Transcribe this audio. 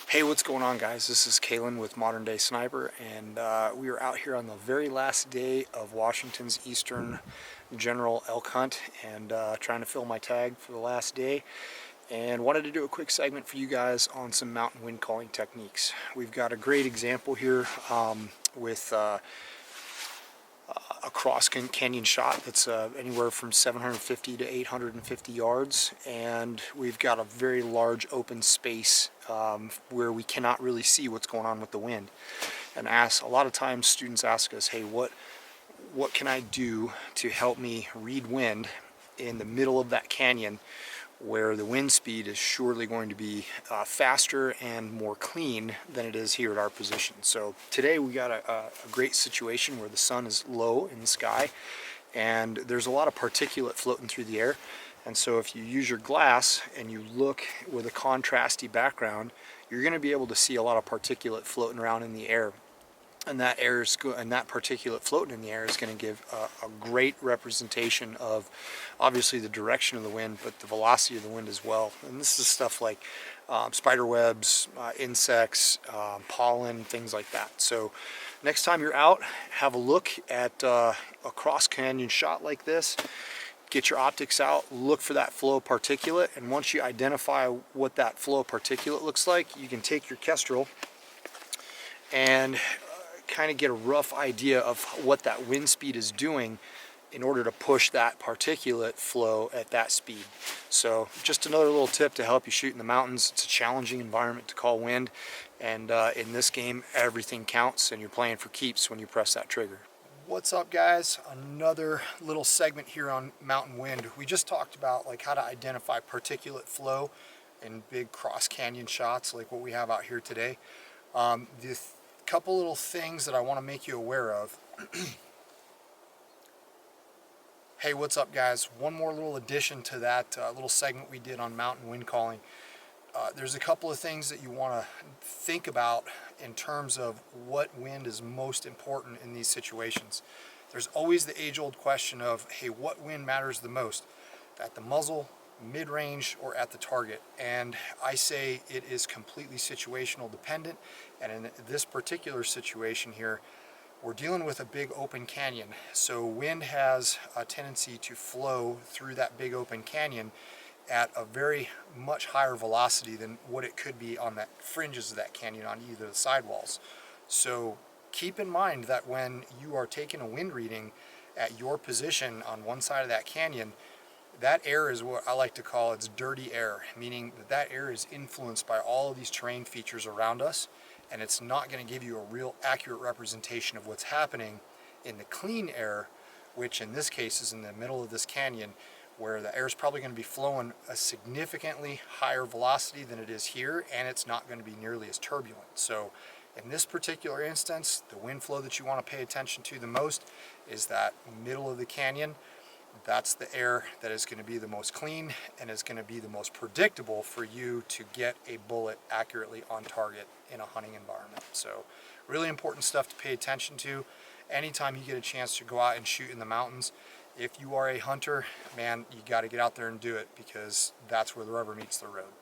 Hey, what's going on, guys? This is Caylen with Modern Day Sniper, and we are out here on the very last day of Washington's Eastern General Elk Hunt, and trying to fill my tag for the last day, and wanted to do a quick segment for you guys on some mountain wind calling techniques. We've got a great example here with a cross canyon shot that's anywhere from 750 to 850 yards, and we've got a very large open space where we cannot really see what's going on with the wind. And a lot of times students ask us, hey, what can I do to help me read wind in the middle of that canyon where the wind speed is surely going to be faster and more clean than it is here at our position. So today we got a great situation where the sun is low in the sky and there's a lot of particulate floating through the air. And so if you use your glass and you look with a contrasty background, you're going to be able to see a lot of particulate floating around in the air. And that particulate floating in the air is going to give a great representation of obviously the direction of the wind, but the velocity of the wind as well. And this is stuff like spider webs, insects, pollen, things like that. So next time you're out, have a look at a cross canyon shot like this. Get your optics out, look for that flow of particulate, and once you identify what that flow of particulate looks like, you can take your Kestrel and kind of get a rough idea of what that wind speed is doing in order to push that particulate flow at that speed. So just another little tip to help you shoot in the mountains. It's a challenging environment to call wind, and in this game everything counts and you're playing for keeps when you press that trigger. What's up, guys? Another little segment here on mountain wind. We just talked about like how to identify particulate flow in big cross canyon shots like what we have out here today. The couple little things that I want to make you aware of. Hey, what's up, guys? One more little addition to that little segment we did on mountain wind calling. There's a couple of things that you want to think about in terms of what wind is most important in these situations. There's always the age-old question of, hey, what wind matters the most? At the muzzle, mid-range, or at the target? And I say it is completely situational dependent, and in this particular situation here, we're dealing with a big open canyon, so wind has a tendency to flow through that big open canyon at a very much higher velocity than what it could be on the fringes of that canyon on either of the sidewalls. So keep in mind that when you are taking a wind reading at your position on one side of that canyon, that air is what I like to call it's dirty air, meaning that air is influenced by all of these terrain features around us, and it's not going to give you a real accurate representation of what's happening in the clean air, which in this case is in the middle of this canyon, where the air is probably going to be flowing a significantly higher velocity than it is here, and it's not going to be nearly as turbulent. So in this particular instance, the wind flow that you want to pay attention to the most is that middle of the canyon. That's the air that is going to be the most clean and is going to be the most predictable for you to get a bullet accurately on target in a hunting environment. So really important stuff to pay attention to anytime you get a chance to go out and shoot in the mountains. If you are a hunter, man, you got to get out there and do it, because that's where the rubber meets the road.